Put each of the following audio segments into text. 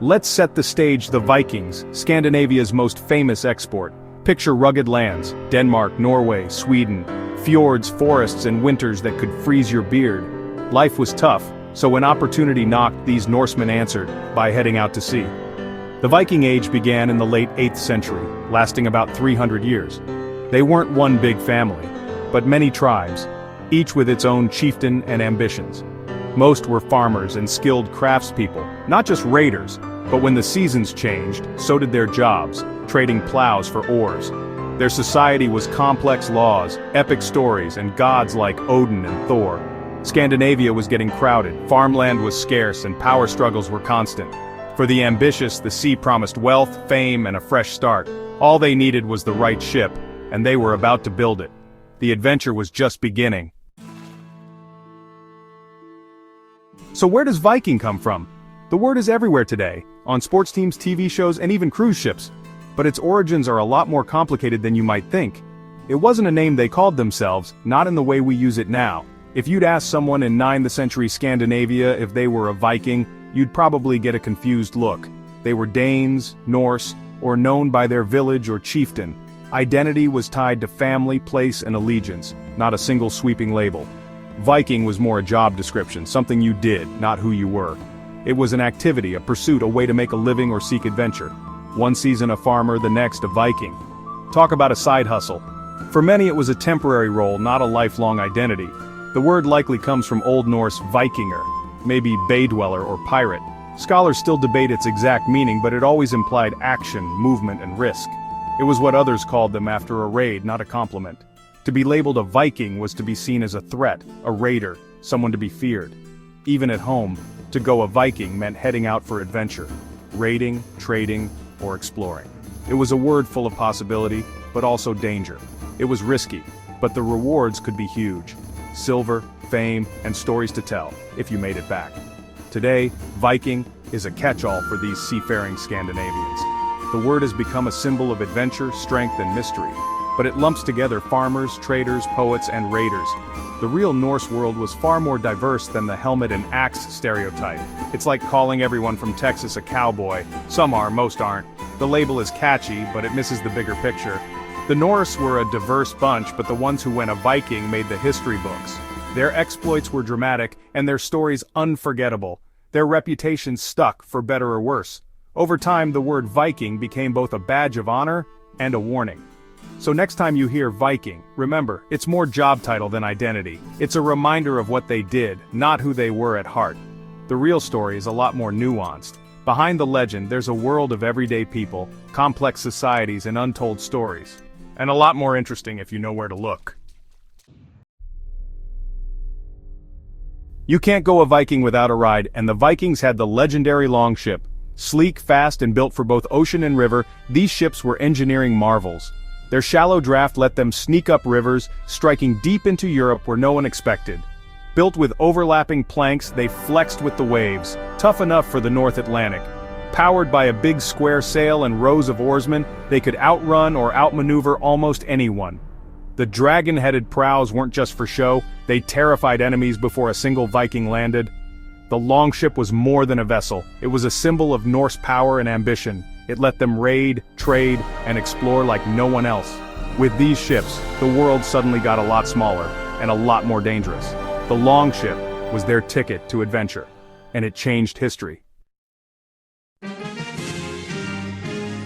Let's set the stage: the Vikings, Scandinavia's most famous export. Picture rugged lands, Denmark, Norway, Sweden, fjords, forests, and winters that could freeze your beard. Life was tough, so when opportunity knocked, these Norsemen answered by heading out to sea. The Viking Age began in the late 8th century, lasting about 300 years. They weren't one big family, but many tribes, each with its own chieftain and ambitions. Most were farmers and skilled craftspeople, not just raiders, but when the seasons changed, so did their jobs, trading plows for oars. Their society was complex laws, epic stories, and gods like Odin and Thor. Scandinavia was getting crowded, farmland was scarce, and power struggles were constant. For the ambitious, the sea promised wealth, fame, and a fresh start. All they needed was the right ship, and they were about to build it. The adventure was just beginning. So where does Viking come from? The word is everywhere today, on sports teams, TV shows, and even cruise ships. But its origins are a lot more complicated than you might think. It wasn't a name they called themselves, not in the way we use it now. If you'd ask someone in 9th century Scandinavia if they were a Viking, you'd probably get a confused look. They were Danes, Norse, or known by their village or chieftain. Identity was tied to family, place, and allegiance, not a single sweeping label. Viking was more a job description, something you did, not who you were. It was an activity, a pursuit, a way to make a living or seek adventure. One season a farmer, the next a Viking. Talk about a side hustle. For many it was a temporary role, not a lifelong identity. The word likely comes from Old Norse Vikinger, maybe bay dweller or pirate. Scholars still debate its exact meaning, but it always implied action, movement, and risk. It was what others called them after a raid, not a compliment. To be labeled a Viking was to be seen as a threat, a raider, someone to be feared. Even at home, to go a Viking meant heading out for adventure, raiding, trading, or exploring. It was a word full of possibility, but also danger. It was risky, but the rewards could be huge. Silver, fame, and stories to tell, if you made it back. Today, Viking is a catch-all for these seafaring Scandinavians. The word has become a symbol of adventure, strength, and mystery, but it lumps together farmers, traders, poets, and raiders. The real Norse world was far more diverse than the helmet and axe stereotype. It's like calling everyone from Texas a cowboy. Some are, most aren't. The label is catchy, but it misses the bigger picture. The Norse were a diverse bunch, but the ones who went a Viking made the history books. Their exploits were dramatic, and their stories unforgettable. Their reputation stuck, for better or worse. Over time, the word Viking became both a badge of honor and a warning. So next time you hear Viking, remember, it's more job title than identity. It's a reminder of what they did, not who they were at heart. The real story is a lot more nuanced. Behind the legend, there's a world of everyday people, complex societies, and untold stories. And a lot more interesting if you know where to look. You can't go a Viking without a ride, and the Vikings had the legendary Longship. Sleek, fast, and built for both ocean and river, these ships were engineering marvels. Their shallow draft let them sneak up rivers, striking deep into Europe where no one expected. Built with overlapping planks, they flexed with the waves, tough enough for the North Atlantic. Powered by a big square sail and rows of oarsmen, they could outrun or outmaneuver almost anyone. The dragon-headed prows weren't just for show, they terrified enemies before a single Viking landed. The Longship was more than a vessel, it was a symbol of Norse power and ambition. It let them raid, trade, and explore like no one else. With these ships, the world suddenly got a lot smaller, and a lot more dangerous. The Longship was their ticket to adventure, and it changed history.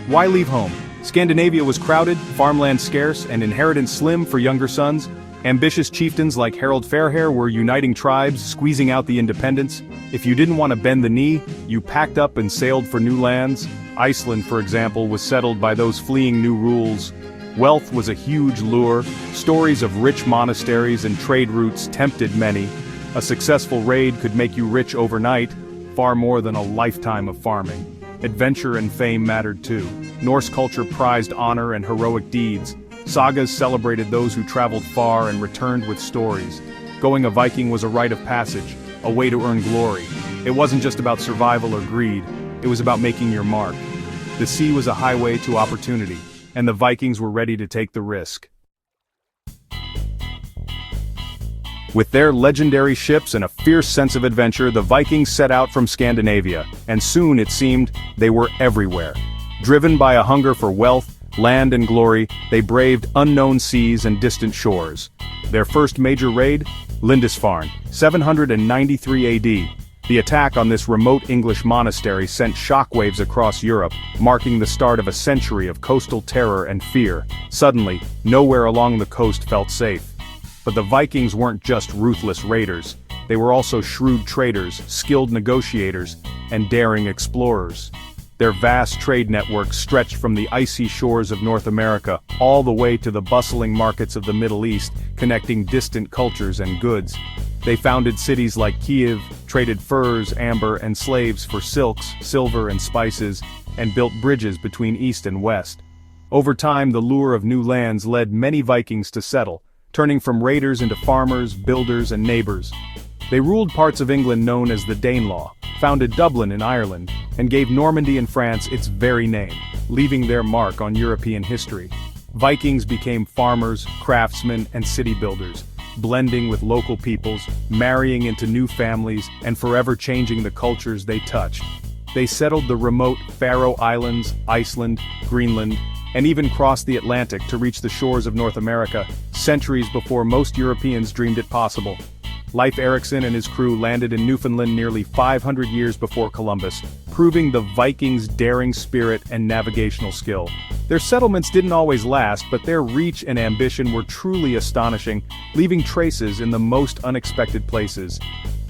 Why leave home? Scandinavia was crowded, farmland scarce, and inheritance slim for younger sons. Ambitious chieftains like Harald Fairhair were uniting tribes, squeezing out the independents. If you didn't want to bend the knee, you packed up and sailed for new lands. Iceland, for example, was settled by those fleeing new rules. Wealth was a huge lure. Stories of rich monasteries and trade routes tempted many. A successful raid could make you rich overnight, far more than a lifetime of farming. Adventure and fame mattered too. Norse culture prized honor and heroic deeds. Sagas celebrated those who traveled far and returned with stories. Going a Viking was a rite of passage, a way to earn glory. It wasn't just about survival or greed, it was about making your mark. The sea was a highway to opportunity, and the Vikings were ready to take the risk. With their legendary ships and a fierce sense of adventure, the Vikings set out from Scandinavia, and soon it seemed they were everywhere. Driven by a hunger for wealth, land and glory, they braved unknown seas and distant shores. Their first major raid? Lindisfarne, 793 AD. The attack on this remote English monastery sent shockwaves across Europe, marking the start of a century of coastal terror and fear. Suddenly, nowhere along the coast felt safe. But the Vikings weren't just ruthless raiders. They were also shrewd traders, skilled negotiators, and daring explorers. Their vast trade network stretched from the icy shores of North America all the way to the bustling markets of the Middle East, connecting distant cultures and goods. They founded cities like Kiev, traded furs, amber, and slaves for silks, silver, and spices, and built bridges between East and West. Over time, the lure of new lands led many Vikings to settle, turning from raiders into farmers, builders, and neighbors. They ruled parts of England known as the Danelaw, founded Dublin in Ireland, and gave Normandy in France its very name, leaving their mark on European history. Vikings became farmers, craftsmen, and city builders, blending with local peoples, marrying into new families, and forever changing the cultures they touched. They settled the remote Faroe Islands, Iceland, Greenland, and even crossed the Atlantic to reach the shores of North America, centuries before most Europeans dreamed it possible. Leif Erikson and his crew landed in Newfoundland nearly 500 years before Columbus, proving the Vikings' daring spirit and navigational skill. Their settlements didn't always last, but their reach and ambition were truly astonishing, leaving traces in the most unexpected places.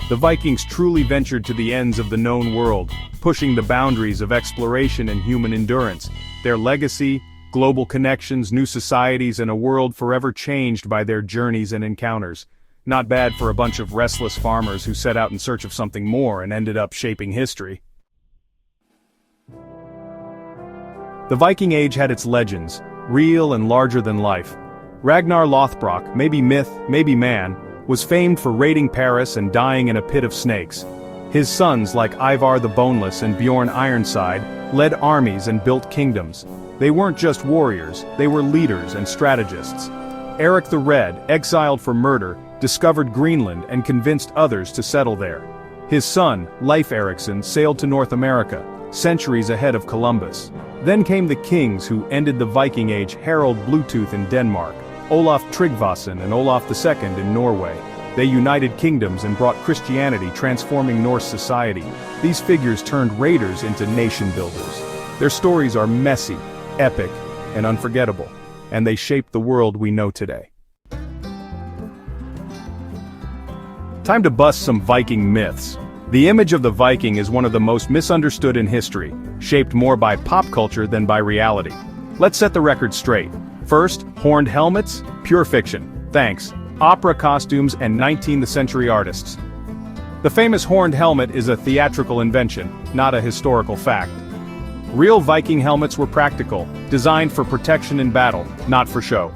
The Vikings truly ventured to the ends of the known world, pushing the boundaries of exploration and human endurance. Their legacy, global connections, new societies, and a world forever changed by their journeys and encounters. Not bad for a bunch of restless farmers who set out in search of something more and ended up shaping history. The Viking Age had its legends, real and larger than life. Ragnar Lothbrok, maybe myth, maybe man, was famed for raiding Paris and dying in a pit of snakes. His sons, like Ivar the Boneless and Bjorn Ironside, led armies and built kingdoms. They weren't just warriors, they were leaders and strategists. Eric the Red, exiled for murder, discovered Greenland and convinced others to settle there. His son, Leif Erikson, sailed to North America, centuries ahead of Columbus. Then came the kings who ended the Viking Age: Harald Bluetooth in Denmark, Olaf Tryggvason and Olaf II in Norway. They united kingdoms and brought Christianity, transforming Norse society. These figures turned raiders into nation builders. Their stories are messy, epic, and unforgettable, and they shaped the world we know today. Time to bust some Viking myths. The image of the Viking is one of the most misunderstood in history, shaped more by pop culture than by reality. Let's set the record straight. First, horned helmets? Pure fiction. Thanks. Opera costumes and 19th century artists. The famous horned helmet is a theatrical invention, not a historical fact. Real Viking helmets were practical, designed for protection in battle, not for show.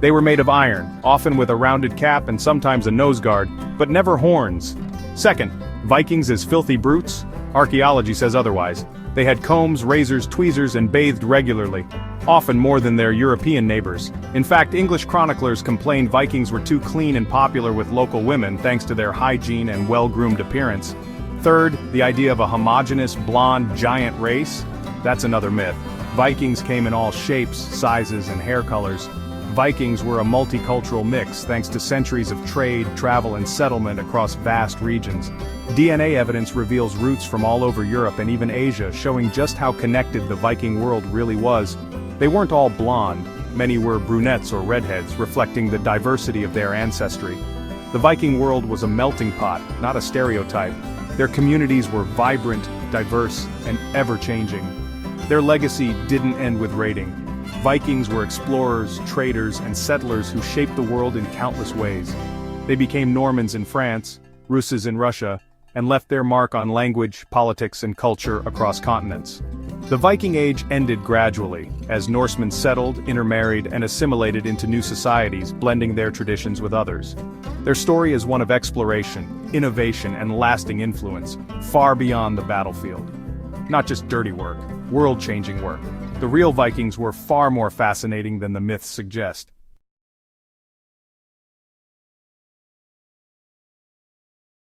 They were made of iron, often with a rounded cap and sometimes a nose guard, but never horns. Second, Vikings as filthy brutes? Archaeology says otherwise. They had combs, razors, tweezers, and bathed regularly, often more than their European neighbors. In fact, English chroniclers complained Vikings were too clean and popular with local women thanks to their hygiene and well-groomed appearance. Third, the idea of a homogeneous, blonde, giant race? That's another myth. Vikings came in all shapes, sizes, and hair colors. Vikings were a multicultural mix thanks to centuries of trade, travel, and settlement across vast regions. DNA evidence reveals roots from all over Europe and even Asia, showing just how connected the Viking world really was. They weren't all blonde, many were brunettes or redheads, reflecting the diversity of their ancestry. The Viking world was a melting pot, not a stereotype. Their communities were vibrant, diverse, and ever-changing. Their legacy didn't end with raiding. Vikings were explorers, traders, and settlers who shaped the world in countless ways. They became Normans in France, Russes in Russia, and left their mark on language, politics, and culture across continents. The Viking Age ended gradually, as Norsemen settled, intermarried, and assimilated into new societies, blending their traditions with others. Their story is one of exploration, innovation, and lasting influence, far beyond the battlefield. Not just dirty work, world-changing work. The real Vikings were far more fascinating than the myths suggest.